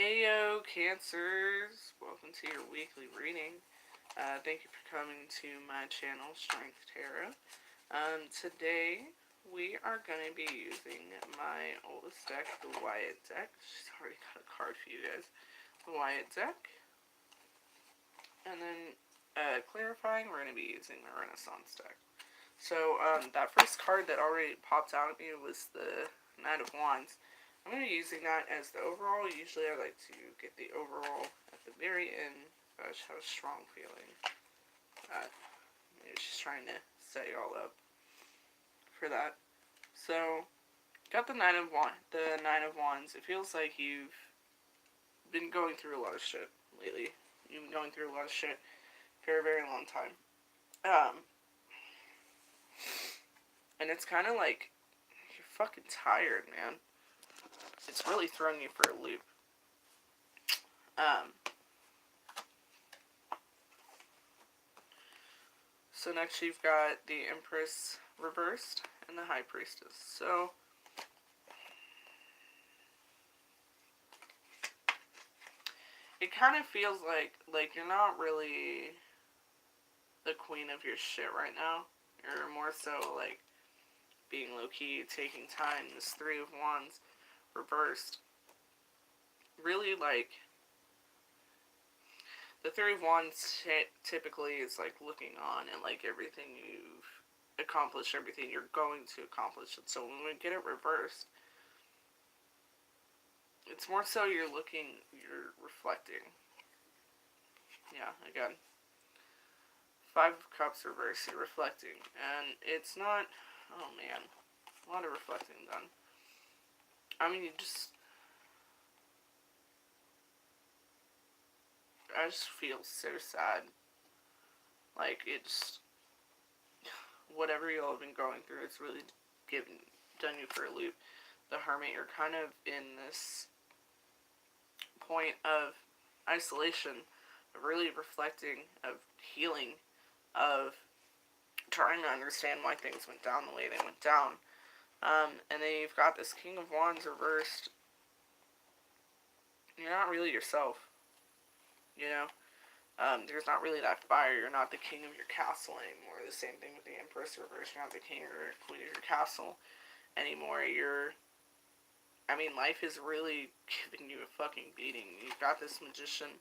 Heyo, Cancers! Welcome to your weekly reading. Thank you for coming to my channel, Strength Tarot. Today, we are going to be using my oldest deck, the Wyatt deck. She's already got a card for you guys. The Wyatt deck. And then, clarifying, we're going to be using the Renaissance deck. So, that first card that already popped out at me was the Knight of Wands. I'm going to be using that as the overall. Usually I like to get the overall at the very end. I just have a strong feeling. Maybe just trying to set you all up for that. So, got the Knight of Wands. It feels like you've been going through a lot of shit lately. You've been going through a lot of shit for a very long time. And it's kind of like, you're fucking tired, man. It's really throwing you for a loop. So next you've got the Empress reversed and the High Priestess. So it kind of feels like you're not really the queen of your shit right now. You're more so like being low-key, taking time. This Three of Wands reversed. Really, like, the Three of Wands typically is like looking on at like everything you've accomplished, everything you're going to accomplish. And so when we get it reversed, it's more so you're reflecting. Yeah, again. Five of Cups reversed, you're reflecting. And it's not, oh man, a lot of reflecting done. I mean, I just feel so sad. Like, whatever y'all have been going through, it's really done you for a loop. The Hermit, you're kind of in this point of isolation, of really reflecting, of healing, of trying to understand why things went down the way they went down. And then you've got this King of Wands reversed. You're not really yourself. You know? There's not really that fire. You're not the king of your castle anymore. The same thing with the Empress reversed. You're not the king or queen of your castle anymore. Life is really giving you a fucking beating. You've got this Magician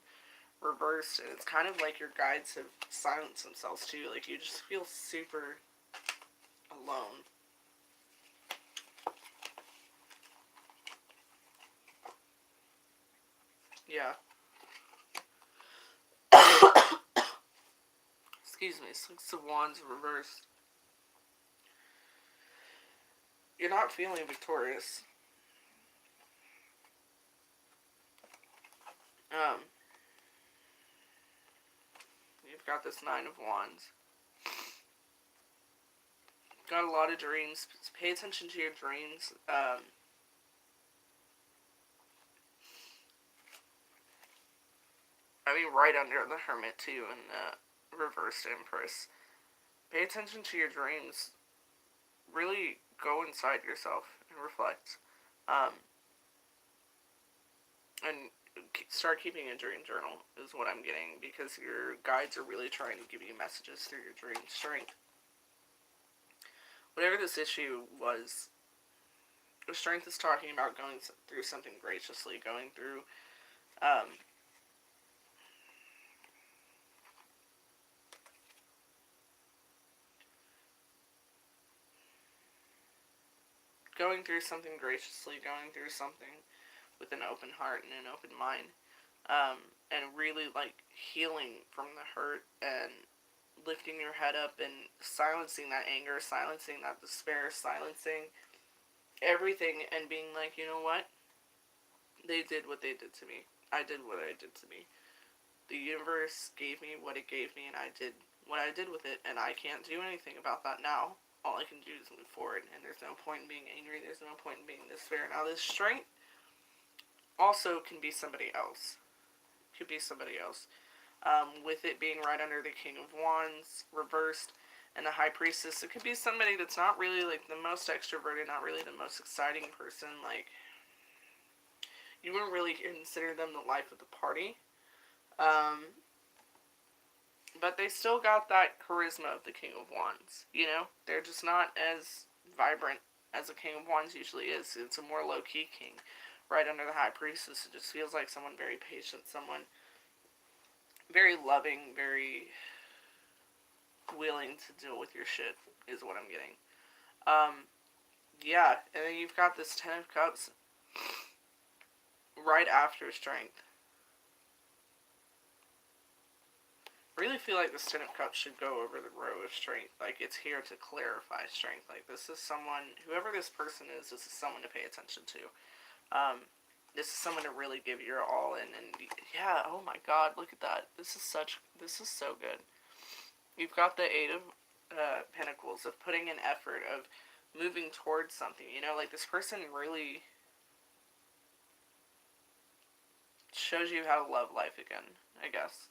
reversed, and it's kind of like your guides have silenced themselves too. Like, you just feel super alone. Yeah. Excuse me, Six of Wands reversed. You're not feeling victorious. You've got this Nine of Wands. Got a lot of dreams. Pay attention to your dreams. Right under the Hermit too, and the reversed Empress. Pay attention to your dreams. Really go inside yourself and reflect. And start keeping a dream journal is what I'm getting, because your guides are really trying to give you messages through your dream strength. Whatever this issue was, the strength is talking about going through something graciously, going through something graciously, going through something with an open heart and an open mind, and really like healing from the hurt and lifting your head up and silencing that anger, silencing that despair, silencing everything, and being like, you know what? They did what they did to me. I did what I did to me. The universe gave me what it gave me, and I did what I did with it, and I can't do anything about that now. All I can do is move forward, and there's no point in being angry, there's no point in being in despair. Now, this strength also can be somebody else. Could be somebody else. With it being right under the King of Wands, reversed, and the High Priestess, it could be somebody that's not really, like, the most extroverted, not really the most exciting person. Like, You wouldn't really consider them the life of the party. Um, but they still got that charisma of the King of Wands. You know, they're just not as vibrant as a King of Wands usually is. It's a more low-key king. Right under the High Priestess, it just feels like someone very patient, someone very loving, very willing to deal with your shit, is what I'm getting. Yeah, and then you've got this Ten of Cups right after Strength. I really feel like this Ten of Cups should go over the row of Strength. Like, it's here to clarify Strength. Like, this is someone, whoever this person is, this is someone to pay attention to. This is someone to really give your all in. And yeah, oh my god, look at that. This is so good. You've got the Eight of Pentacles, of putting in effort, of moving towards something. You know, like, this person really shows you how to love life again, I guess.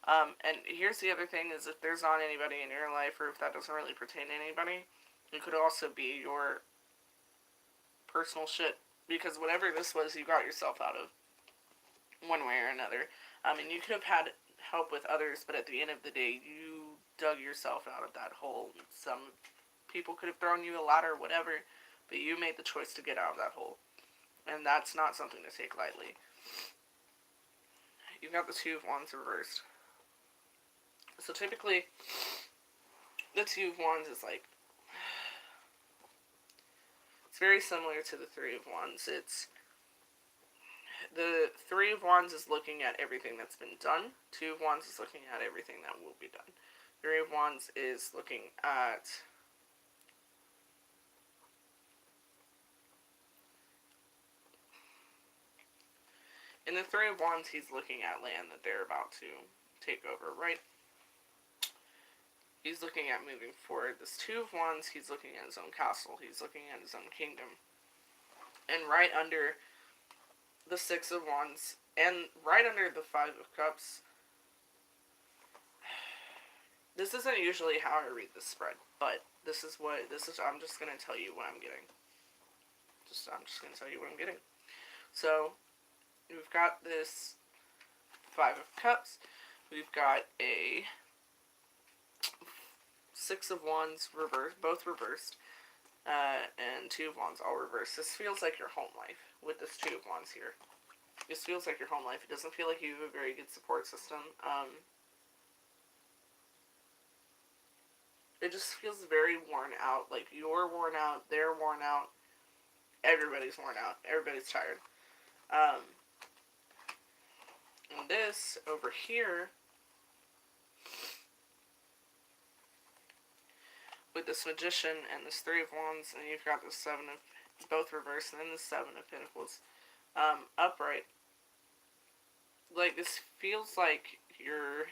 And here's the other thing, is if there's not anybody in your life, or if that doesn't really pertain to anybody, it could also be your personal shit. Because whatever this was, you got yourself out of, one way or another. And you could have had help with others, but at the end of the day, you dug yourself out of that hole. Some people could have thrown you a ladder, whatever, but you made the choice to get out of that hole. And that's not something to take lightly. You've got the Two of Wands reversed. So typically, the Two of Wands is like, it's very similar to the Three of Wands. It's, the Three of Wands is looking at everything that's been done. Two of Wands is looking at everything that will be done. Three of Wands is looking at in the Three of Wands, he's looking at land that they're about to take over, right? He's looking at moving forward. This Two of Wands, he's looking at his own castle. He's looking at his own kingdom. And right under the Six of Wands, and right under the Five of Cups, this isn't usually how I read this spread, but I'm just going to tell you what I'm getting. I'm just going to tell you what I'm getting. So, we've got this Five of Cups. We've got a Six of Wands reversed, both reversed, and Two of Wands all reversed. This feels like your home life with this Two of Wands here. This feels like your home life. It doesn't feel like you have a very good support system. It just feels very worn out. Like, you're worn out, they're worn out, everybody's worn out, everybody's tired. And this over here, with this Magician and this Three of Wands, and you've got the Seven of, both reversed, and then the Seven of Pentacles, upright. Like, this feels like you're,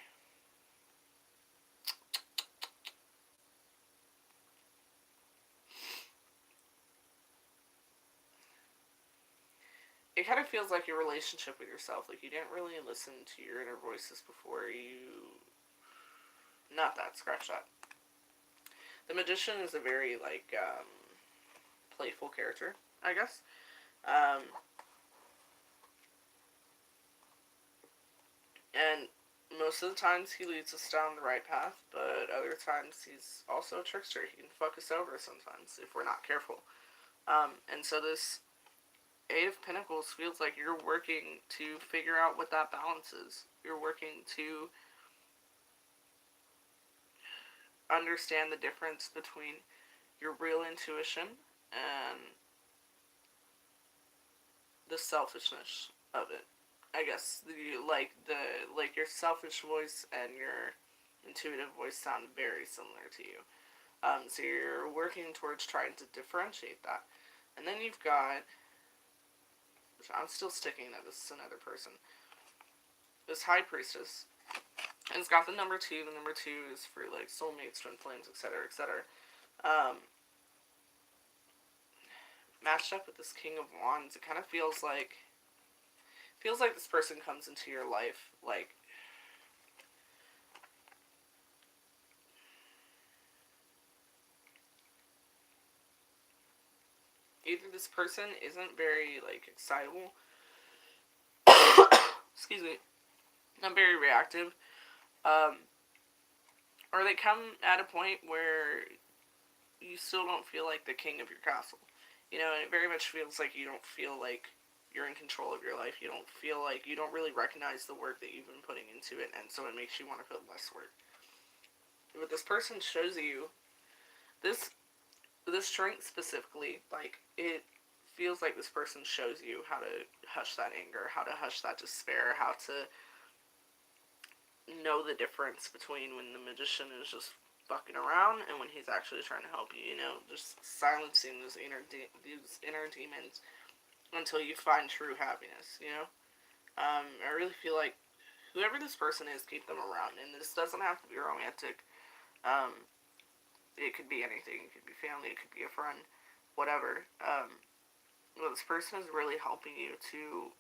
it kind of feels like your relationship with yourself. Like, you didn't really listen to your inner voices before. Not that, scratch that. The Magician is a very, like, playful character, I guess. And most of the times he leads us down the right path, but other times he's also a trickster. He can fuck us over sometimes if we're not careful. And so this Eight of Pentacles feels like you're working to figure out what that balance is. You're working to understand the difference between your real intuition and the selfishness of it. I guess your selfish voice and your intuitive voice sound very similar to you. So you're working towards trying to differentiate that. And then you've got, which I'm still sticking that this is another person, this High Priestess. And it's got the number 2. The number 2 is for, like, soulmates, twin flames, etc., etc. Matched up with this King of Wands, it kind of feels like this person comes into your life, like, either this person isn't very, like, excitable, excuse me, not very reactive, um, or they come at a point where you still don't feel like the king of your castle. You know, and it very much feels like you don't feel like you're in control of your life. You don't feel like you don't really recognize the work that you've been putting into it, and so it makes you want to put less work. But this person shows you this this strength specifically, like it feels like this person shows you how to hush that anger, how to hush that despair, how to know the difference between when the magician is just fucking around and when he's actually trying to help you. You know, just silencing these inner demons until you find true happiness. You know, I really feel like whoever this person is, keep them around, and this doesn't have to be romantic. Um, it could be anything. It could be family. It could be a friend, whatever. Well, this person is really helping you to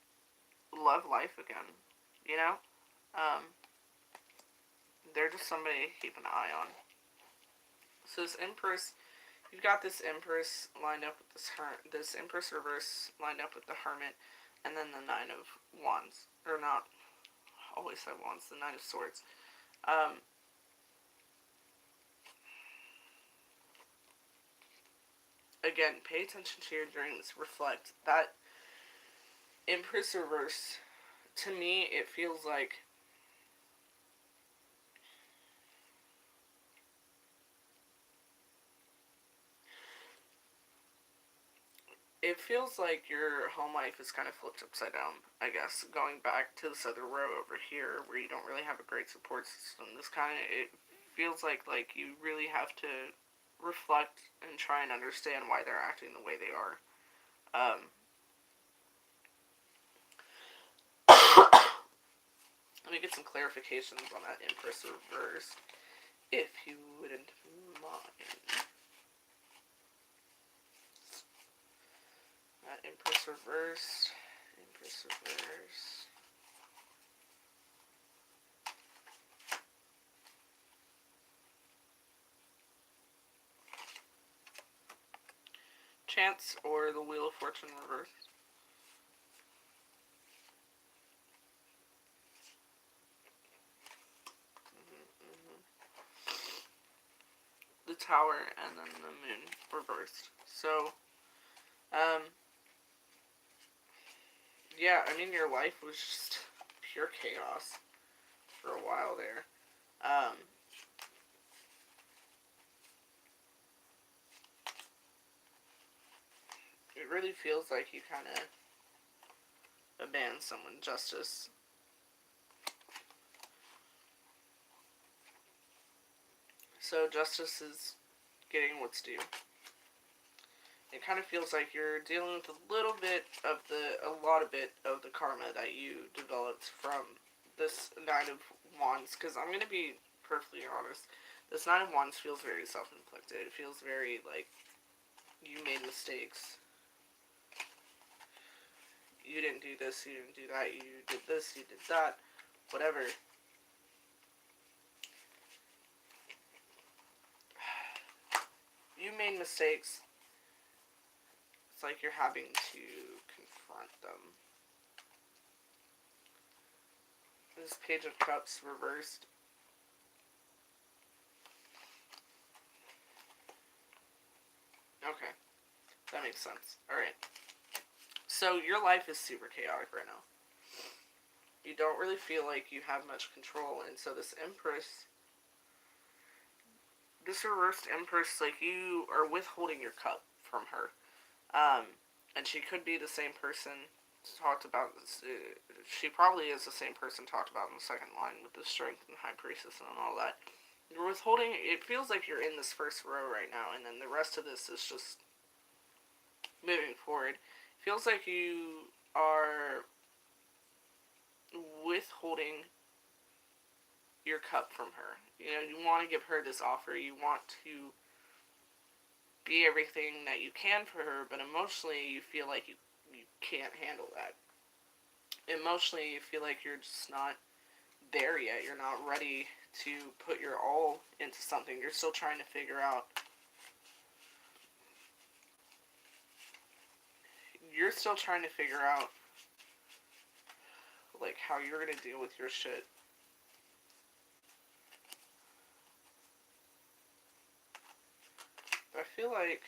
love life again. You know, um, they're just somebody to keep an eye on. So this Empress, you've got this Empress lined up with this Empress reverse lined up with the Hermit, and then the Nine of Wands, or not always have Wands, the Nine of Swords. Again, pay attention to your dreams. Reflect. That Empress reverse, to me, it feels like your home life is kind of flipped upside down, I guess. Going back to this other row over here where you don't really have a great support system, it feels like you really have to reflect and try and understand why they're acting the way they are. Let me get some clarifications on that Empress reverse, if you wouldn't mind. Empress reversed. Empress reversed. Chance or the Wheel of Fortune reversed. The Tower and then the Moon reversed. So, yeah, I mean, your life was just pure chaos for a while there. It really feels like you kind of abandoned someone. Justice. So Justice is getting what's due. It kind of feels like you're dealing with a lot of the karma that you developed from this Nine of Wands. Because I'm gonna be perfectly honest, this Nine of Wands feels very self-inflicted. It feels very like you made mistakes. You didn't do this. You didn't do that. You did this. You did that. Whatever. You made mistakes. It's like you're having to confront them. This Page of Cups reversed. Okay. That makes sense. Alright. So your life is super chaotic right now. You don't really feel like you have much control, and so this reversed Empress, like you are withholding your cup from her. And she could be the same person talked about. She probably is the same person talked about in the second line with the Strength and High Priestess and all that. You're withholding. It feels like you're in this first row right now, and then the rest of this is just moving forward. It feels like you are withholding your cup from her. You know, you want to give her this offer. You want to be everything that you can for her, but emotionally you feel like you can't handle that. Emotionally, you feel like you're just not there yet. You're not ready to put your all into something. You're still trying to figure out. You're still trying to figure out like, how you're gonna deal with your shit. But I feel like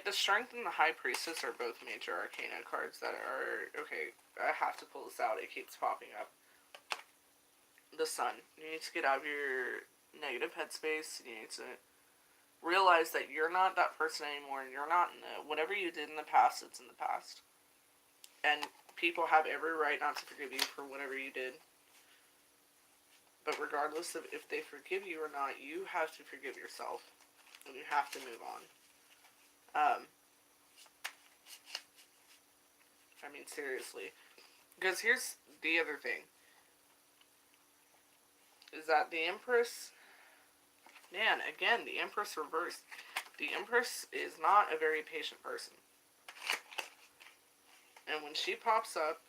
the Strength and the High Priestess are both major arcana cards that are, okay, I have to pull this out, it keeps popping up. The Sun. You need to get out of your negative headspace, you need to realize that you're not that person anymore, and you're not in the, whatever you did in the past, it's in the past. And people have every right not to forgive you for whatever you did. But regardless of if they forgive you or not, you have to forgive yourself. And you have to move on. I mean, seriously. Because here's the other thing. Is that the Empress... Man, again, the Empress reversed. The Empress is not a very patient person. And when she pops up,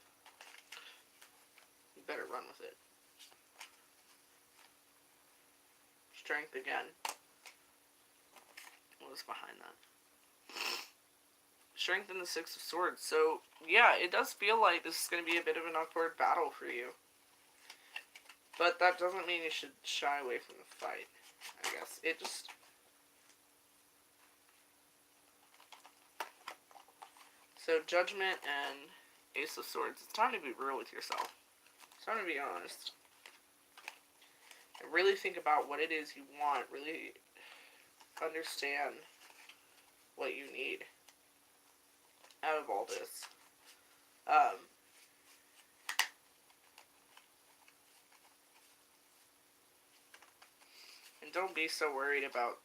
you better run with it. Strength again. What was behind that? Strength in the Six of Swords. So, yeah, it does feel like this is going to be a bit of an awkward battle for you. But that doesn't mean you should shy away from the fight, I guess. It just... So, Judgment and Ace of Swords. It's time to be real with yourself. It's time to be honest. And really think about what it is you want. Really understand what you need out of all this. And don't be so worried about...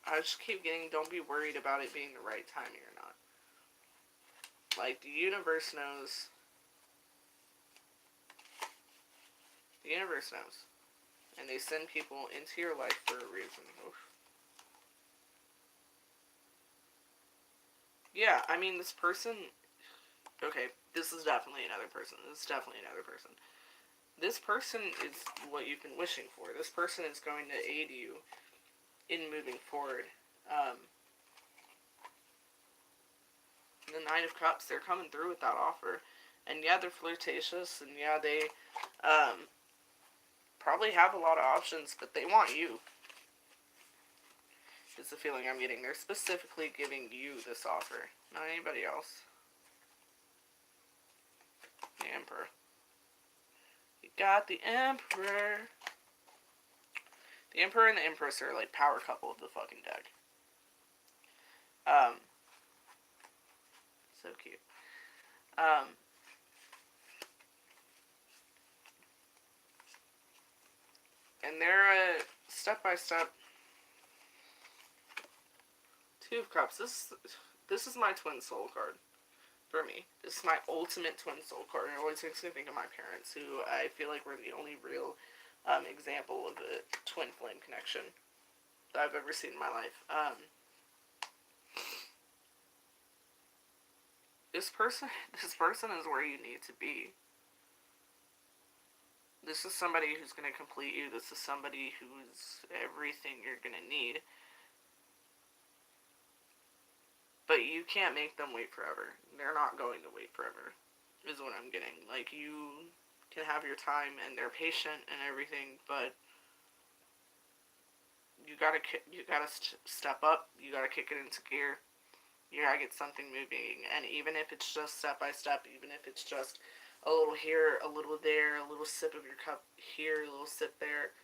I just keep getting, don't be worried about it being the right timing or not. Like, the universe knows. The universe knows. And they send people into your life for a reason. Oof. Yeah, I mean, this person... Okay, this is definitely another person. This is definitely another person. This person is what you've been wishing for. This person is going to aid you in moving forward. The Nine of Cups, they're coming through with that offer. And yeah, they're flirtatious, and yeah, they probably have a lot of options, but they want you. It's the feeling I'm getting. They're specifically giving you this offer, not anybody else. The Emperor. You got the Emperor. The Emperor and the Empress are like power couple of the fucking deck. So cute. And they're step-by-step. Two of Cups. This is my twin soul card. For me. This is my ultimate twin soul card. It always makes me think of my parents, who I feel like were the only real example of a twin flame connection that I've ever seen in my life. This person is where you need to be. This is somebody who's going to complete you. This is somebody who's everything you're going to need. But you can't make them wait forever. They're not going to wait forever, is what I'm getting. Like, you can have your time, and they're patient and everything, but you gotta step up. You gotta kick it into gear. You gotta get something moving. And even if it's just step by step, even if it's just a little here, a little there, a little sip of your cup here, a little sip there,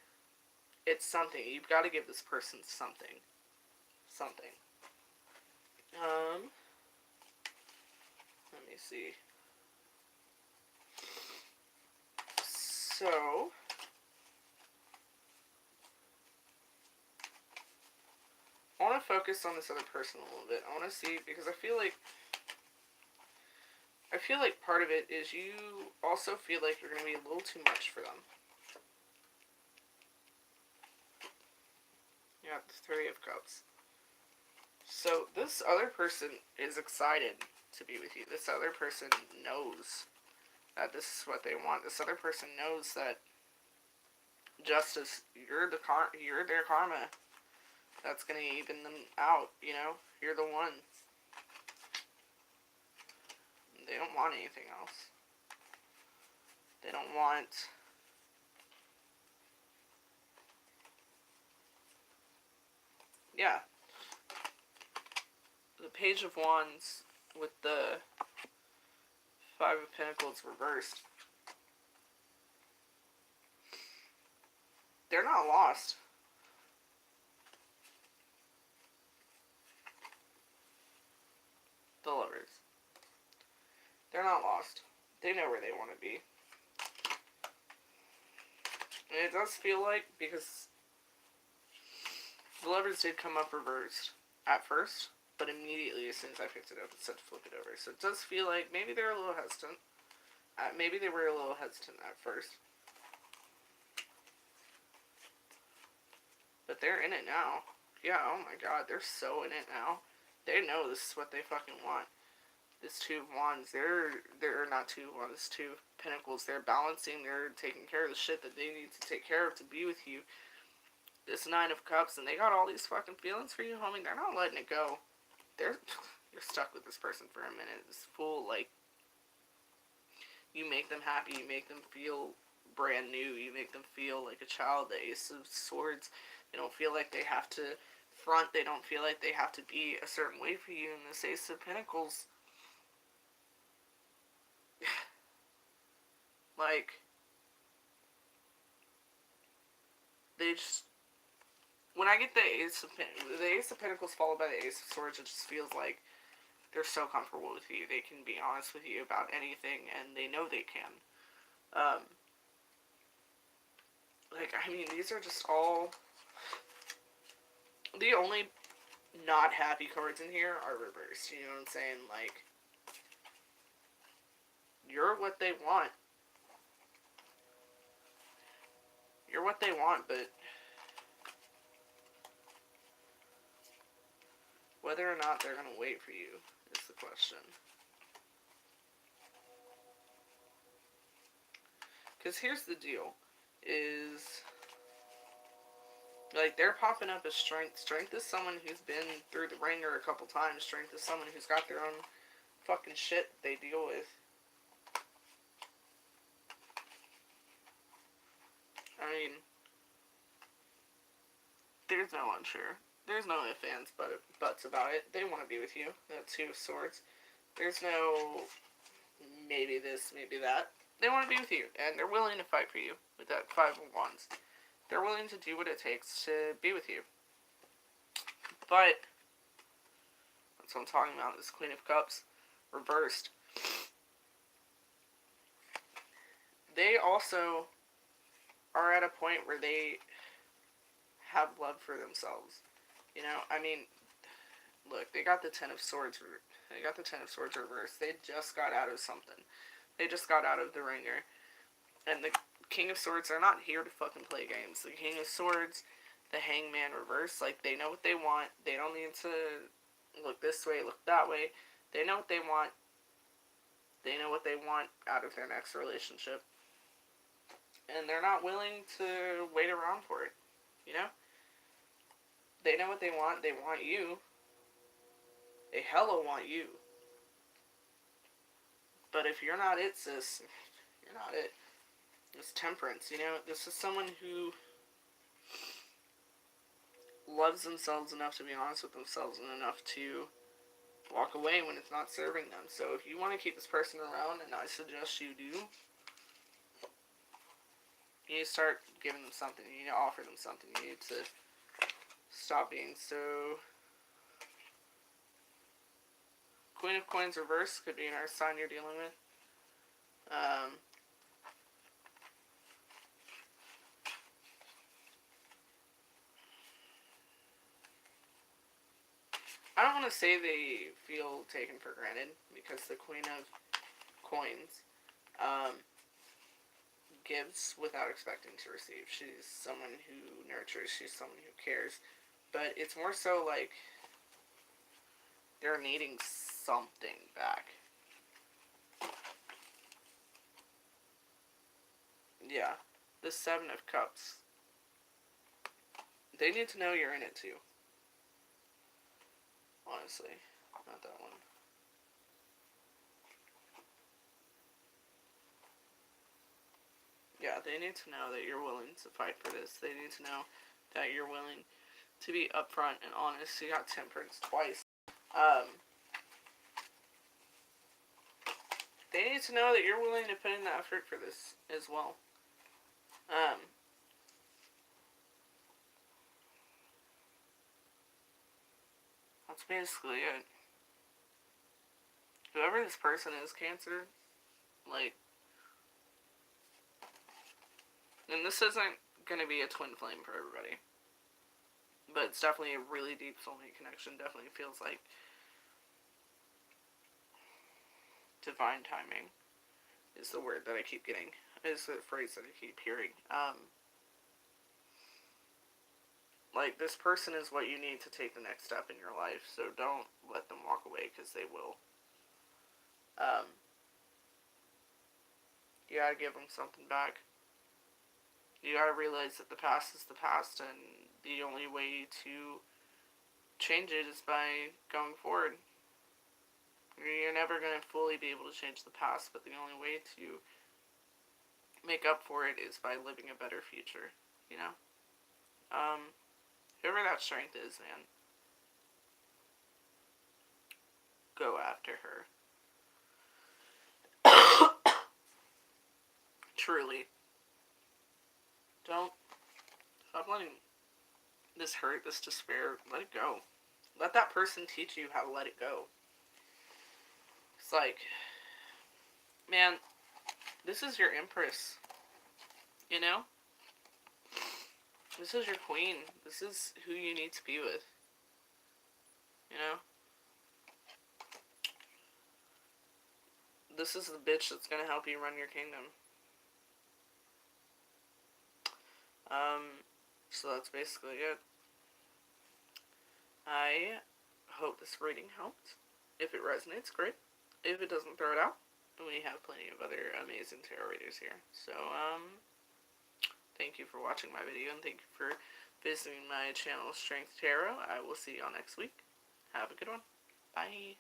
it's something. You've got to give this person something. Something. Let me see. So, I want to focus on this other person a little bit. I want to see, because I feel like part of it is you also feel like you're going to be a little too much for them. Yeah, the Three of Cups. So this other person is excited to be with you. This other person knows that this is what they want. This other person knows that justice, you're their karma. That's going to even them out, you know? You're the one. They don't want anything else. They don't want... Yeah. The Page of Wands with the Five of Pentacles reversed. They're not lost. The Lovers. They're not lost. They know where they want to be. And it does feel like, because the Lovers did come up reversed at first, but immediately as soon as I picked it up, it said to flip it over. So it does feel like maybe they're a little hesitant. Maybe they were a little hesitant at first. But they're in it now. Yeah, oh my god, they're so in it now. They know this is what they fucking want. This Two of Wands, they're not Two of Wands, Two of Pentacles. They're balancing, they're taking care of the shit that they need to take care of to be with you. This Nine of Cups, and they got all these fucking feelings for you, homie. They're not letting it go. You're stuck with this person for a minute. It's full, like, you make them happy, you make them feel brand new, you make them feel like a child. The Ace of Swords, they don't feel like they have to front, they don't feel like they have to be a certain way for you. And this Ace of Pentacles, like, they just, when I get the Ace of Pentacles followed by the Ace of Swords, it just feels like they're so comfortable with you. They can be honest with you about anything, and they know they can. Like, I mean, these are just all... The only not happy cards in here are reversed, you know what I'm saying? Like, you're what they want. You're what they want, but whether or not they're gonna wait for you is the question. Because here's the deal, is, like, they're popping up as strength. Strength is someone who's been through the ringer a couple times. Strength is someone who's got their own fucking shit they deal with. I mean, there's no unsure. There's no ifs, ands, buts about it. They want to be with you. The Two of Swords. There's no maybe this, maybe that. They want to be with you, and they're willing to fight for you with that Five of Wands. They're willing to do what it takes to be with you. But that's what I'm talking about. This Queen of Cups reversed. They also are at a point where they have love for themselves. You know, I mean, look, they got the Ten of Swords. They got the Ten of Swords reversed. They just got out of something. They just got out of the ringer. And the King of Swords are not here to fucking play games. The King of Swords, the Hangman reverse, like, they know what they want. They don't need to look this way, look that way. They know what they want. They know what they want out of their next relationship. And they're not willing to wait around for it. You know? They know what they want. They want you. They hella want you. But if you're not it, sis, you're not it. It's Temperance, you know? This is someone who loves themselves enough to be honest with themselves and enough to walk away when it's not serving them. So if you want to keep this person around, and I suggest you do, you need to start giving them something. You need to offer them something. You need to stop being so... Queen of Coins reverse could be an earth sign you're dealing with. I don't want to say they feel taken for granted, because the Queen of Coins gives without expecting to receive. She's someone who nurtures. She's someone who cares. But it's more so like they're needing something back. Yeah. The Seven of Cups. They need to know you're in it too. honestly. Not that one. Yeah, they need to know that you're willing to fight for this. They need to know that you're willing to be upfront and honest. You got temperance twice. They need to know that you're willing to put in the effort for this as well. That's basically it. Whoever this person is, Cancer, like, and this isn't going to be a twin flame for everybody, but it's definitely a really deep soulmate connection. Definitely feels like divine timing is the word that I keep getting, is the phrase that I keep hearing. Like, this person is what you need to take the next step in your life, so don't let them walk away, because they will. You gotta give them something back. You gotta realize that the past is the past, and the only way to change it is by going forward. You're never going to fully be able to change the past, but the only way to make up for it is by living a better future, you know? Whoever that strength is, man, go after her. Truly. Don't stop letting this hurt, this despair, let it go. Let that person teach you how to let it go. It's like, man, this is your empress, you know? This is your queen. This is who you need to be with, you know? This is the bitch that's gonna help you run your kingdom. So that's basically it. I hope this reading helped. If it resonates, great. If it doesn't, throw it out. We have plenty of other amazing tarot readers here. So, thank you for watching my video, and thank you for visiting my channel, Strength Tarot. I will see y'all next week. Have a good one. Bye.